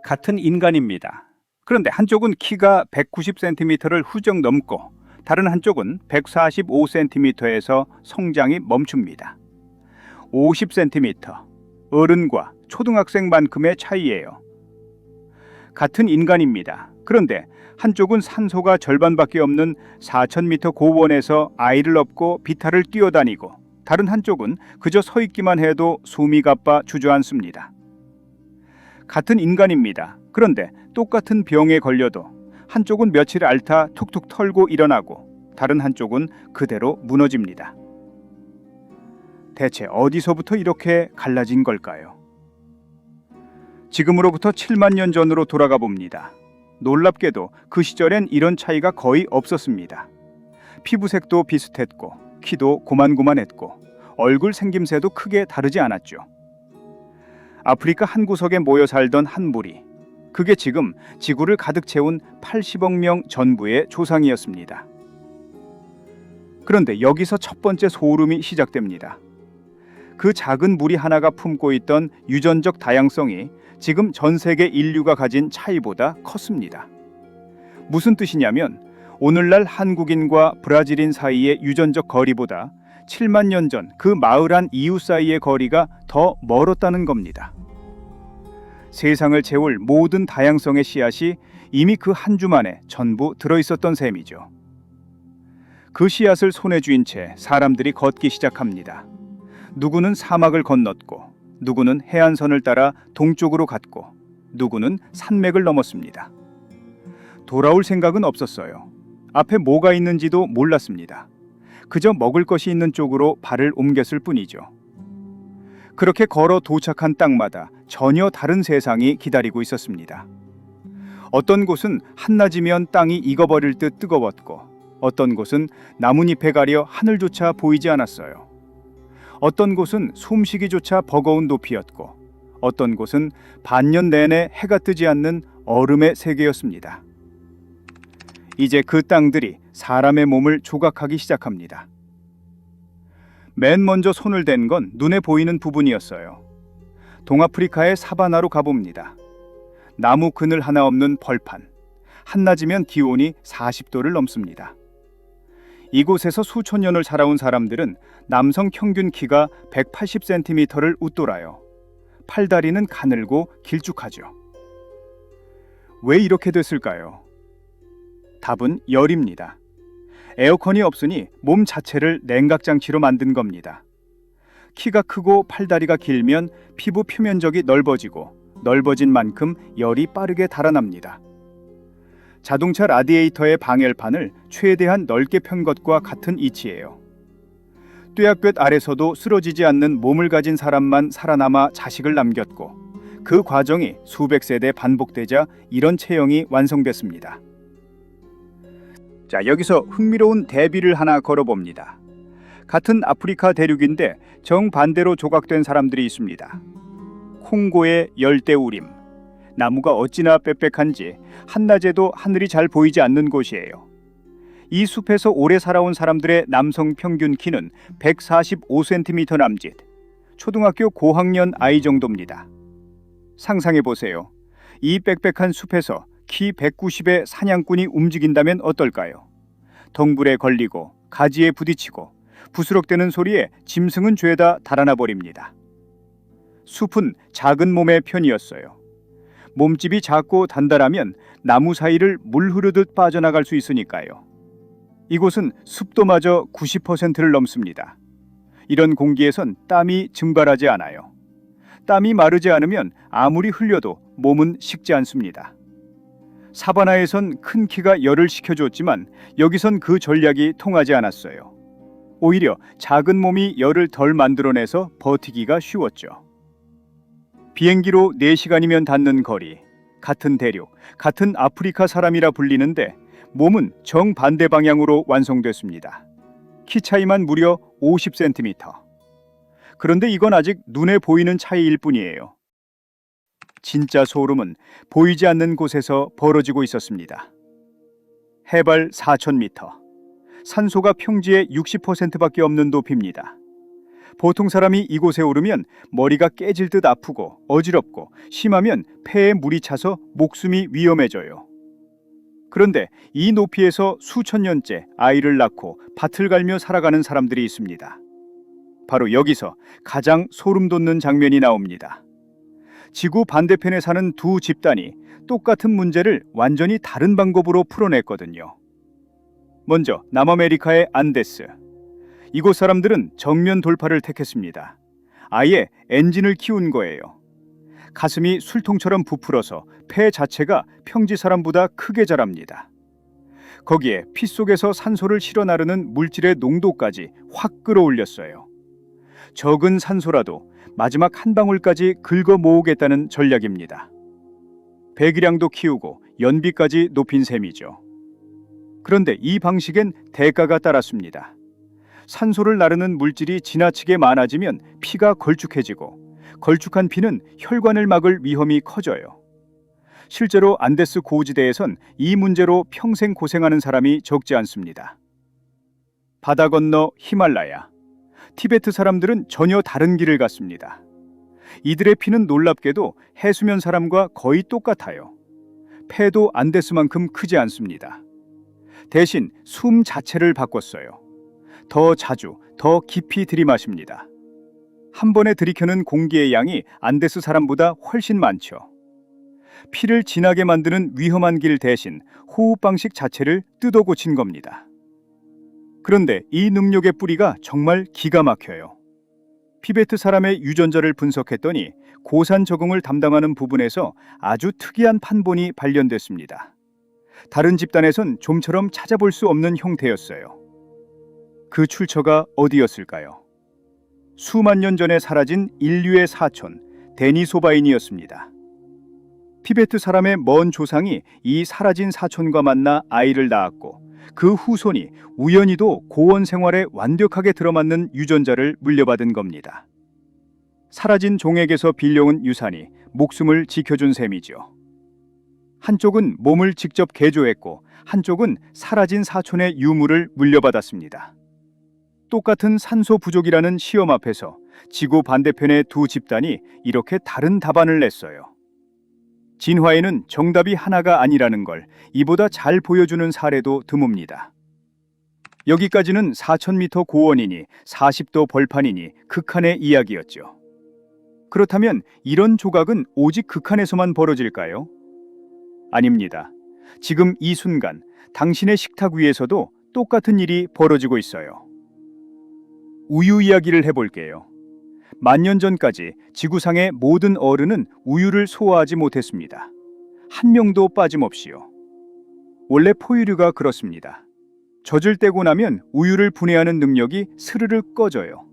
같은 인간입니다. 그런데 한쪽은 키가 190cm를 훌쩍 넘고 다른 한쪽은 145cm에서 성장이 멈춥니다. 50cm, 어른과 초등학생만큼의 차이예요. 같은 인간입니다. 그런데 한쪽은 산소가 절반밖에 없는 4000m 고원에서 아이를 업고 비탈을 뛰어다니고 다른 한쪽은 그저 서 있기만 해도 숨이 가빠 주저앉습니다. 같은 인간입니다. 그런데 똑같은 병에 걸려도 한쪽은 며칠 앓다 툭툭 털고 일어나고 다른 한쪽은 그대로 무너집니다. 대체 어디서부터 이렇게 갈라진 걸까요? 지금으로부터 7만 년 전으로 돌아가 봅니다. 놀랍게도 그 시절엔 이런 차이가 거의 없었습니다. 피부색도 비슷했고 키도 고만고만했고 얼굴 생김새도 크게 다르지 않았죠. 아프리카 한 구석에 모여 살던 한 무리, 그게 지금 지구를 가득 채운 80억 명 전부의 조상이었습니다. 그런데 여기서 첫 번째 소름이 시작됩니다. 그 작은 무리 하나가 품고 있던 유전적 다양성이 지금 전 세계 인류가 가진 차이보다 컸습니다. 무슨 뜻이냐면 오늘날 한국인과 브라질인 사이의 유전적 거리보다 7만 년 전 그 마을 안 이웃 사이의 거리가 더 멀었다는 겁니다. 세상을 채울 모든 다양성의 씨앗이 이미 그 한 주 만에 전부 들어있었던 셈이죠. 그 씨앗을 손에 쥔 채 사람들이 걷기 시작합니다. 누구는 사막을 건넜고 누구는 해안선을 따라 동쪽으로 갔고 누구는 산맥을 넘었습니다. 돌아올 생각은 없었어요. 앞에 뭐가 있는지도 몰랐습니다. 그저 먹을 것이 있는 쪽으로 발을 옮겼을 뿐이죠. 그렇게 걸어 도착한 땅마다 전혀 다른 세상이 기다리고 있었습니다. 어떤 곳은 한낮이면 땅이 익어버릴 듯 뜨거웠고 어떤 곳은 나뭇잎에 가려 하늘조차 보이지 않았어요. 어떤 곳은 숨쉬기조차 버거운 높이였고 어떤 곳은 반년 내내 해가 뜨지 않는 얼음의 세계였습니다. 이제 그 땅들이 사람의 몸을 조각하기 시작합니다. 맨 먼저 손을 댄 건 눈에 보이는 부분이었어요. 동아프리카의 사바나로 가봅니다. 나무 그늘 하나 없는 벌판, 한낮이면 기온이 40도를 넘습니다. 이곳에서 수천 년을 살아온 사람들은 남성 평균 키가 180cm를 웃돌아요. 팔다리는 가늘고 길쭉하죠. 왜 이렇게 됐을까요? 답은 열입니다. 에어컨이 없으니 몸 자체를 냉각장치로 만든 겁니다. 키가 크고 팔다리가 길면 피부 표면적이 넓어지고 넓어진 만큼 열이 빠르게 달아납니다. 자동차 라디에이터의 방열판을 최대한 넓게 편 것과 같은 이치예요. 뙤약볕 아래서도 쓰러지지 않는 몸을 가진 사람만 살아남아 자식을 남겼고 그 과정이 수백 세대 반복되자 이런 체형이 완성됐습니다. 자, 여기서 흥미로운 대비를 하나 걸어봅니다. 같은 아프리카 대륙인데 정반대로 조각된 사람들이 있습니다. 콩고의 열대우림, 나무가 어찌나 빽빽한지 한낮에도 하늘이 잘 보이지 않는 곳이에요. 이 숲에서 오래 살아온 사람들의 남성 평균 키는 145cm 남짓, 초등학교 고학년 아이 정도입니다. 상상해 보세요. 이 빽빽한 숲에서 키 190의 사냥꾼이 움직인다면 어떨까요? 덩굴에 걸리고 가지에 부딪히고 부스럭대는 소리에 짐승은 죄다 달아나 버립니다. 숲은 작은 몸의 편이었어요. 몸집이 작고 단단하면 나무 사이를 물 흐르듯 빠져나갈 수 있으니까요. 이곳은 습도마저 90%를 넘습니다. 이런 공기에선 땀이 증발하지 않아요. 땀이 마르지 않으면 아무리 흘려도 몸은 식지 않습니다. 사바나에선 큰 키가 열을 식혀줬지만 여기선 그 전략이 통하지 않았어요. 오히려 작은 몸이 열을 덜 만들어내서 버티기가 쉬웠죠. 비행기로 4시간이면 닿는 거리, 같은 대륙, 같은 아프리카 사람이라 불리는데 몸은 정반대 방향으로 완성됐습니다. 키 차이만 무려 50cm. 그런데 이건 아직 눈에 보이는 차이일 뿐이에요. 진짜 소름은 보이지 않는 곳에서 벌어지고 있었습니다. 해발 4000m, 산소가 평지의 60%밖에 없는 높이입니다. 보통 사람이 이곳에 오르면 머리가 깨질 듯 아프고 어지럽고 심하면 폐에 물이 차서 목숨이 위험해져요. 그런데 이 높이에서 수천 년째 아이를 낳고 밭을 갈며 살아가는 사람들이 있습니다. 바로 여기서 가장 소름 돋는 장면이 나옵니다. 지구 반대편에 사는 두 집단이 똑같은 문제를 완전히 다른 방법으로 풀어냈거든요. 먼저 남아메리카의 안데스. 이곳 사람들은 정면 돌파를 택했습니다. 아예 엔진을 키운 거예요. 가슴이 술통처럼 부풀어서 폐 자체가 평지 사람보다 크게 자랍니다. 거기에 피 속에서 산소를 실어 나르는 물질의 농도까지 확 끌어올렸어요. 적은 산소라도 마지막 한 방울까지 긁어 모으겠다는 전략입니다. 배기량도 키우고 연비까지 높인 셈이죠. 그런데 이 방식엔 대가가 따랐습니다. 산소를 나르는 물질이 지나치게 많아지면 피가 걸쭉해지고 걸쭉한 피는 혈관을 막을 위험이 커져요. 실제로 안데스 고지대에선 이 문제로 평생 고생하는 사람이 적지 않습니다. 바다 건너 히말라야. 티베트 사람들은 전혀 다른 길을 갔습니다. 이들의 피는 놀랍게도 해수면 사람과 거의 똑같아요. 폐도 안데스만큼 크지 않습니다. 대신 숨 자체를 바꿨어요. 더 자주, 더 깊이 들이마십니다. 한 번에 들이켜는 공기의 양이 안데스 사람보다 훨씬 많죠. 피를 진하게 만드는 위험한 길 대신 호흡 방식 자체를 뜯어 고친 겁니다. 그런데 이 능력의 뿌리가 정말 기가 막혀요. 티베트 사람의 유전자를 분석했더니 고산 적응을 담당하는 부분에서 아주 특이한 판본이 발견됐습니다. 다른 집단에선 좀처럼 찾아볼 수 없는 형태였어요. 그 출처가 어디였을까요? 수만 년 전에 사라진 인류의 사촌 데니소바인이었습니다. 티베트 사람의 먼 조상이 이 사라진 사촌과 만나 아이를 낳았고 그 후손이 우연히도 고원 생활에 완벽하게 들어맞는 유전자를 물려받은 겁니다. 사라진 종에게서 빌려온 유산이 목숨을 지켜준 셈이죠. 한쪽은 몸을 직접 개조했고 한쪽은 사라진 사촌의 유물을 물려받았습니다. 똑같은 산소 부족이라는 시험 앞에서 지구 반대편의 두 집단이 이렇게 다른 답안을 냈어요. 진화에는 정답이 하나가 아니라는 걸 이보다 잘 보여주는 사례도 드뭅니다. 여기까지는 4,000m 고원이니 40도 벌판이니 극한의 이야기였죠. 그렇다면 이런 조각은 오직 극한에서만 벌어질까요? 아닙니다. 지금 이 순간 당신의 식탁 위에서도 똑같은 일이 벌어지고 있어요. 우유 이야기를 해볼게요. 만년 전까지 지구상의 모든 어른은 우유를 소화하지 못했습니다. 한 명도 빠짐없이요. 원래 포유류가 그렇습니다. 젖을 떼고 나면 우유를 분해하는 능력이 스르르 꺼져요.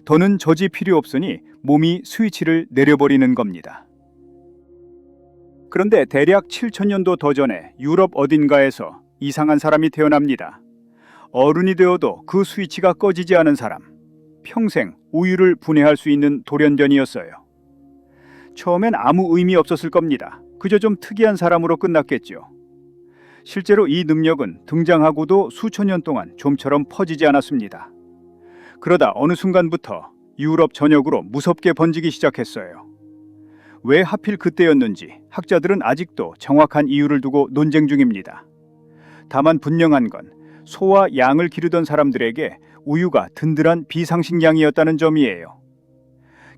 더는 젖이 필요 없으니 몸이 스위치를 내려버리는 겁니다. 그런데 대략 7,000년도 더 전에 유럽 어딘가에서 이상한 사람이 태어납니다. 어른이 되어도 그 스위치가 꺼지지 않은 사람. 평생 우유를 분해할 수 있는 돌연변이었어요. 처음엔 아무 의미 없었을 겁니다. 그저 좀 특이한 사람으로 끝났겠죠. 실제로 이 능력은 등장하고도 수천 년 동안 좀처럼 퍼지지 않았습니다. 그러다 어느 순간부터 유럽 전역으로 무섭게 번지기 시작했어요. 왜 하필 그때였는지 학자들은 아직도 정확한 이유를 두고 논쟁 중입니다. 다만 분명한 건 소와 양을 기르던 사람들에게 우유가 든든한 비상식량이었다는 점이에요.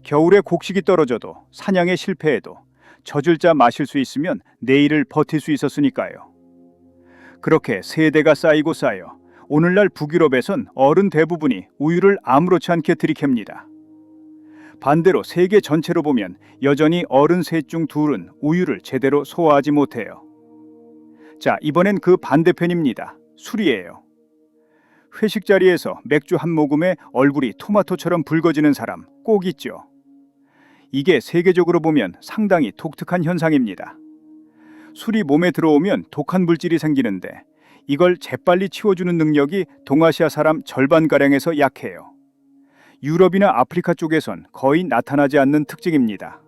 겨울에 곡식이 떨어져도 사냥에 실패해도 젖을 짜 마실 수 있으면 내일을 버틸 수 있었으니까요. 그렇게 세대가 쌓이고 쌓여 오늘날 북유럽에선 어른 대부분이 우유를 아무렇지 않게 들이캡니다. 반대로 세계 전체로 보면 여전히 어른 셋 중 둘은 우유를 제대로 소화하지 못해요. 자, 이번엔 그 반대편입니다. 술이에요. 회식 자리에서 맥주 한 모금에 얼굴이 토마토처럼 붉어지는 사람 꼭 있죠. 이게 세계적으로 보면 상당히 독특한 현상입니다. 술이 몸에 들어오면 독한 물질이 생기는데 이걸 재빨리 치워주는 능력이 동아시아 사람 절반가량에서 약해요. 유럽이나 아프리카 쪽에선 거의 나타나지 않는 특징입니다.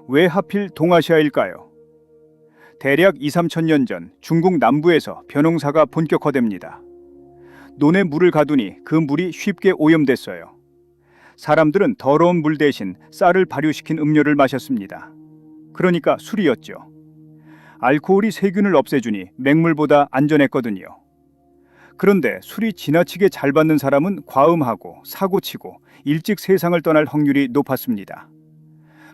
왜 하필 동아시아일까요? 대략 2~3천 년 전 중국 남부에서 벼농사가 본격화됩니다. 논에 물을 가두니 그 물이 쉽게 오염됐어요. 사람들은 더러운 물 대신 쌀을 발효시킨 음료를 마셨습니다. 그러니까 술이었죠. 알코올이 세균을 없애주니 맹물보다 안전했거든요. 그런데 술이 지나치게 잘 받는 사람은 과음하고 사고치고 일찍 세상을 떠날 확률이 높았습니다.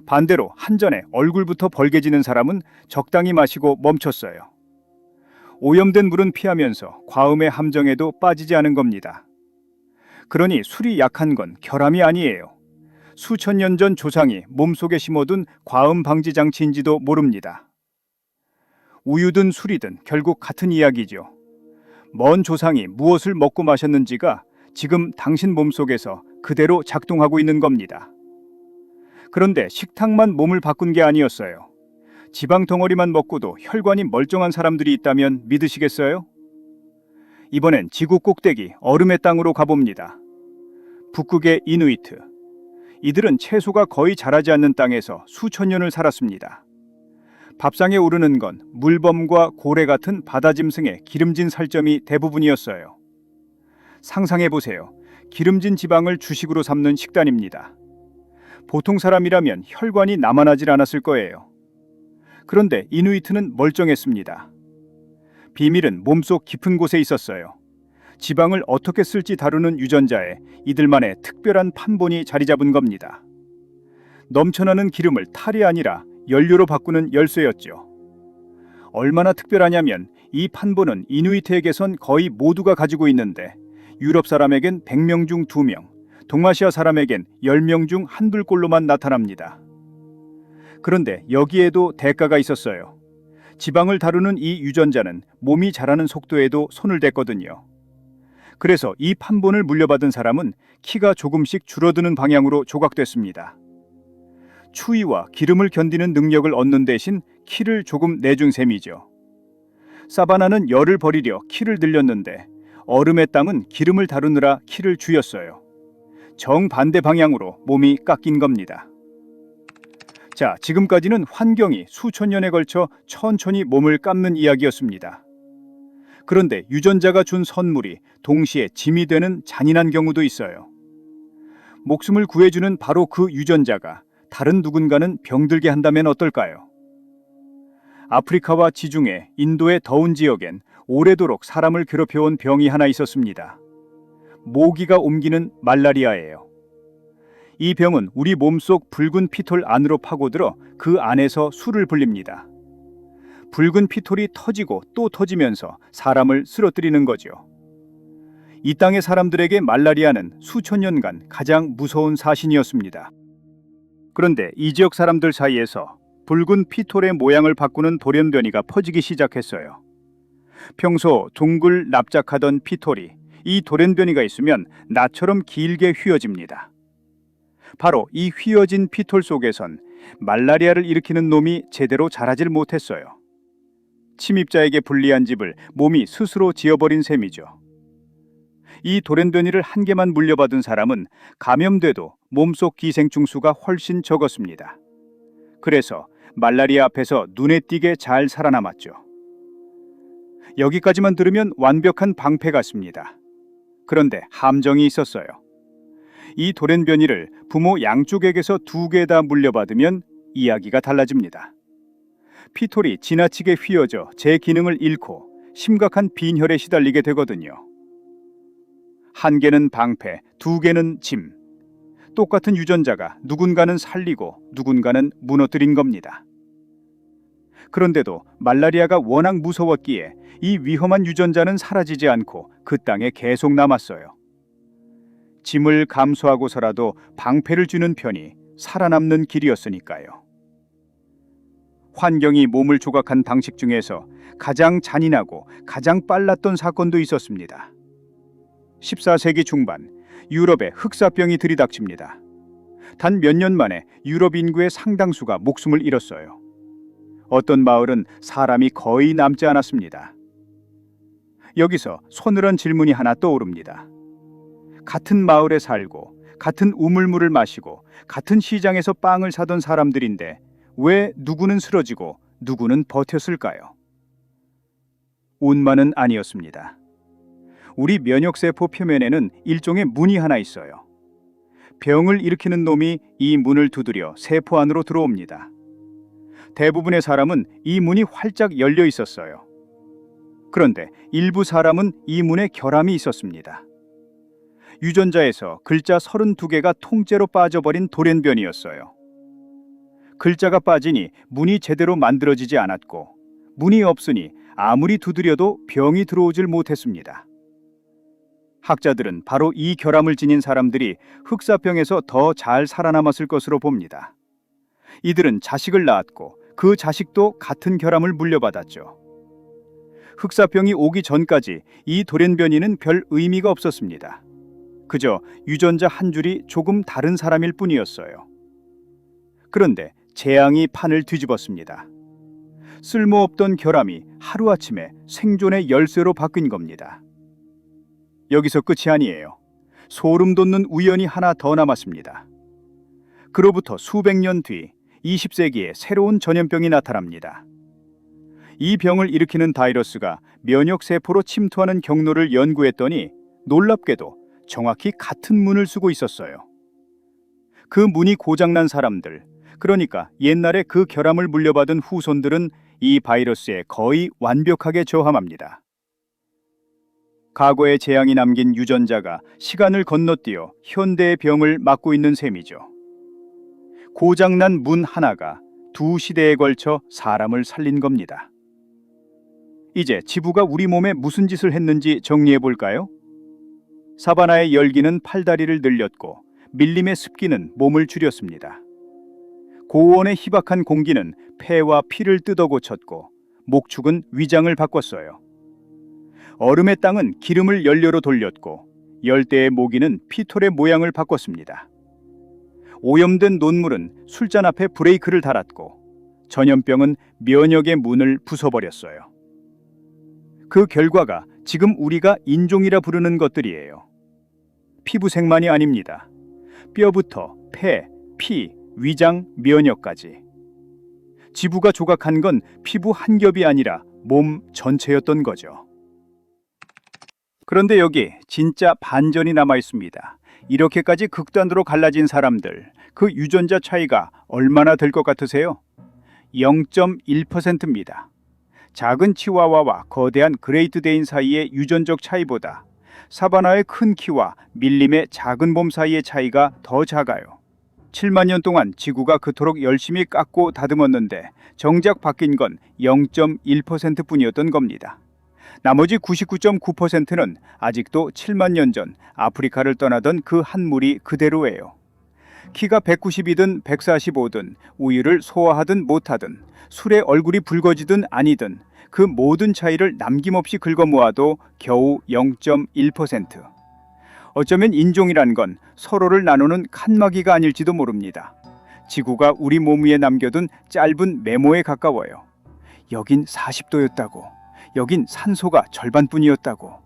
반대로 한 잔에 얼굴부터 벌개지는 사람은 적당히 마시고 멈췄어요. 오염된 물은 피하면서 과음의 함정에도 빠지지 않은 겁니다. 그러니 술이 약한 건 결함이 아니에요. 수천 년 전 조상이 몸속에 심어둔 과음 방지 장치인지도 모릅니다. 우유든 술이든 결국 같은 이야기죠. 먼 조상이 무엇을 먹고 마셨는지가 지금 당신 몸속에서 그대로 작동하고 있는 겁니다. 그런데 식탁만 몸을 바꾼 게 아니었어요. 지방 덩어리만 먹고도 혈관이 멀쩡한 사람들이 있다면 믿으시겠어요? 이번엔 지구 꼭대기 얼음의 땅으로 가봅니다. 북극의 이누이트. 이들은 채소가 거의 자라지 않는 땅에서 수천 년을 살았습니다. 밥상에 오르는 건 물범과 고래 같은 바다짐승의 기름진 살점이 대부분이었어요. 상상해보세요. 기름진 지방을 주식으로 삼는 식단입니다. 보통 사람이라면 혈관이 남아나질 않았을 거예요. 그런데 이누이트는 멀쩡했습니다. 비밀은 몸속 깊은 곳에 있었어요. 지방을 어떻게 쓸지 다루는 유전자에 이들만의 특별한 판본이 자리 잡은 겁니다. 넘쳐나는 기름을 탈이 아니라 연료로 바꾸는 열쇠였죠. 얼마나 특별하냐면 이 판본은 이누이트에게선 거의 모두가 가지고 있는데 유럽 사람에겐 100명 중 2명, 동아시아 사람에겐 10명 중 한둘꼴로만 나타납니다. 그런데 여기에도 대가가 있었어요. 지방을 다루는 이 유전자는 몸이 자라는 속도에도 손을 댔거든요. 그래서 이 판본을 물려받은 사람은 키가 조금씩 줄어드는 방향으로 조각됐습니다. 추위와 기름을 견디는 능력을 얻는 대신 키를 조금 내준 셈이죠. 사바나는 열을 버리려 키를 늘렸는데 얼음의 땅은 기름을 다루느라 키를 줄였어요. 정반대 방향으로 몸이 깎인 겁니다. 자, 지금까지는 환경이 수천 년에 걸쳐 천천히 몸을 깎는 이야기였습니다. 그런데 유전자가 준 선물이 동시에 짐이 되는 잔인한 경우도 있어요. 목숨을 구해주는 바로 그 유전자가 다른 누군가는 병들게 한다면 어떨까요? 아프리카와 지중해, 인도의 더운 지역엔 오래도록 사람을 괴롭혀온 병이 하나 있었습니다. 모기가 옮기는 말라리아예요. 이 병은 우리 몸속 붉은 피톨 안으로 파고들어 그 안에서 술을 불립니다. 붉은 피톨이 터지고 또 터지면서 사람을 쓰러뜨리는 거죠. 이 땅의 사람들에게 말라리아는 수천 년간 가장 무서운 사신이었습니다. 그런데 이 지역 사람들 사이에서 붉은 피톨의 모양을 바꾸는 돌연변이가 퍼지기 시작했어요. 평소 둥글 납작하던 피톨이 이 돌연변이가 있으면 나처럼 길게 휘어집니다. 바로 이 휘어진 피톨 속에선 말라리아를 일으키는 놈이 제대로 자라질 못했어요. 침입자에게 불리한 집을 몸이 스스로 지어버린 셈이죠. 이 돌연변이를 한 개만 물려받은 사람은 감염돼도 몸속 기생충수가 훨씬 적었습니다. 그래서 말라리아 앞에서 눈에 띄게 잘 살아남았죠. 여기까지만 들으면 완벽한 방패 같습니다. 그런데 함정이 있었어요. 이 돌연변이를 부모 양쪽에게서 2개 다 물려받으면 이야기가 달라집니다. 피톨이 지나치게 휘어져 제 기능을 잃고 심각한 빈혈에 시달리게 되거든요. 1개는 방패, 2개는 짐. 똑같은 유전자가 누군가는 살리고 누군가는 무너뜨린 겁니다. 그런데도 말라리아가 워낙 무서웠기에 이 위험한 유전자는 사라지지 않고 그 땅에 계속 남았어요. 짐을 감수하고서라도 방패를 주는 편이 살아남는 길이었으니까요. 환경이 몸을 조각한 방식 중에서 가장 잔인하고 가장 빨랐던 사건도 있었습니다. 14세기 중반 유럽에 흑사병이 들이닥칩니다. 단 몇 년 만에 유럽 인구의 상당수가 목숨을 잃었어요. 어떤 마을은 사람이 거의 남지 않았습니다. 여기서 서늘한 질문이 하나 떠오릅니다. 같은 마을에 살고 같은 우물물을 마시고 같은 시장에서 빵을 사던 사람들인데 왜 누구는 쓰러지고 누구는 버텼을까요? 운만은 아니었습니다. 우리 면역세포 표면에는 일종의 문이 하나 있어요. 병을 일으키는 놈이 이 문을 두드려 세포 안으로 들어옵니다. 대부분의 사람은 이 문이 활짝 열려 있었어요. 그런데 일부 사람은 이 문에 결함이 있었습니다. 유전자에서 글자 32개가 통째로 빠져버린 돌연변이었어요. 글자가 빠지니 문이 제대로 만들어지지 않았고, 문이 없으니 아무리 두드려도 병이 들어오질 못했습니다. 학자들은 바로 이 결함을 지닌 사람들이 흑사병에서 더 잘 살아남았을 것으로 봅니다. 이들은 자식을 낳았고 그 자식도 같은 결함을 물려받았죠. 흑사병이 오기 전까지 이 돌연변이는 별 의미가 없었습니다. 그저 유전자 한 줄이 조금 다른 사람일 뿐이었어요. 그런데 재앙이 판을 뒤집었습니다. 쓸모없던 결함이 하루아침에 생존의 열쇠로 바뀐 겁니다. 여기서 끝이 아니에요. 소름 돋는 우연이 하나 더 남았습니다. 그로부터 수백 년 뒤 20세기에 새로운 전염병이 나타납니다. 이 병을 일으키는 바이러스가 면역세포로 침투하는 경로를 연구했더니 놀랍게도 정확히 같은 문을 쓰고 있었어요. 그 문이 고장난 사람들, 그러니까 옛날에 그 결함을 물려받은 후손들은 이 바이러스에 거의 완벽하게 저항합니다. 과거의 재앙이 남긴 유전자가 시간을 건너뛰어 현대의 병을 막고 있는 셈이죠. 고장난 문 하나가 두 시대에 걸쳐 사람을 살린 겁니다. 이제 지구가 우리 몸에 무슨 짓을 했는지 정리해 볼까요? 사바나의 열기는 팔다리를 늘렸고 밀림의 습기는 몸을 줄였습니다. 고온의 희박한 공기는 폐와 피를 뜯어 고쳤고 목축은 위장을 바꿨어요. 얼음의 땅은 기름을 연료로 돌렸고 열대의 모기는 피톨의 모양을 바꿨습니다. 오염된 논물은 술잔 앞에 브레이크를 달았고 전염병은 면역의 문을 부숴버렸어요. 그 결과가 지금 우리가 인종이라 부르는 것들이에요. 피부색만이 아닙니다. 뼈부터 폐, 피, 위장, 면역까지. 지부가 조각한 건 피부 한 겹이 아니라 몸 전체였던 거죠. 그런데 여기 진짜 반전이 남아 있습니다. 이렇게까지 극단으로 갈라진 사람들, 그 유전자 차이가 얼마나 될 것 같으세요? 0.1%입니다. 작은 치와와와 거대한 그레이트데인 사이의 유전적 차이보다 사바나의 큰 키와 밀림의 작은 몸 사이의 차이가 더 작아요. 7만 년 동안 지구가 그토록 열심히 깎고 다듬었는데 정작 바뀐 건 0.1% 뿐이었던 겁니다. 나머지 99.9%는 아직도 7만 년 전 아프리카를 떠나던 그 한 무리 그대로예요. 키가 190이든 145든 우유를 소화하든 못하든 술에 얼굴이 붉어지든 아니든 그 모든 차이를 남김없이 긁어모아도 겨우 0.1%. 어쩌면 인종이란 건 서로를 나누는 칸막이가 아닐지도 모릅니다. 지구가 우리 몸 위에 남겨둔 짧은 메모에 가까워요. 여긴 40도였다고. 여긴 산소가 절반뿐이었다고.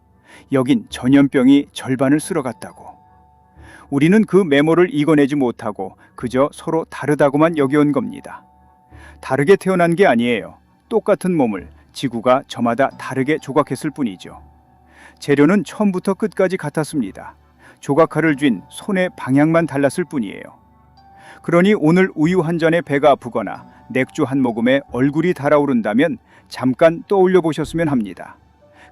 여긴 전염병이 절반을 쓸어갔다고. 우리는 그 메모를 읽어내지 못하고 그저 서로 다르다고만 여겨온 겁니다. 다르게 태어난 게 아니에요. 똑같은 몸을 지구가 저마다 다르게 조각했을 뿐이죠. 재료는 처음부터 끝까지 같았습니다. 조각칼을 쥔 손의 방향만 달랐을 뿐이에요. 그러니 오늘 우유 한 잔에 배가 아프거나 맥주 한 모금에 얼굴이 달아오른다면 잠깐 떠올려 보셨으면 합니다.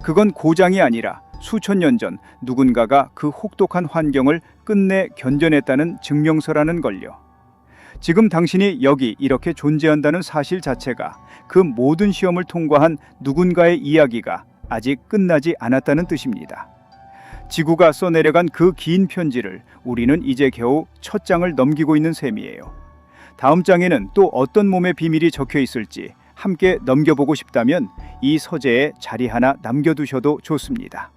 그건 고장이 아니라 수천 년 전 누군가가 그 혹독한 환경을 끝내 견뎌냈다는 증명서라는 걸요. 지금 당신이 여기 이렇게 존재한다는 사실 자체가 그 모든 시험을 통과한 누군가의 이야기가 아직 끝나지 않았다는 뜻입니다. 지구가 써내려간 그 긴 편지를 우리는 이제 겨우 첫 장을 넘기고 있는 셈이에요. 다음 장에는 또 어떤 몸의 비밀이 적혀 있을지 함께 넘겨보고 싶다면 이 서재에 자리 하나 남겨두셔도 좋습니다.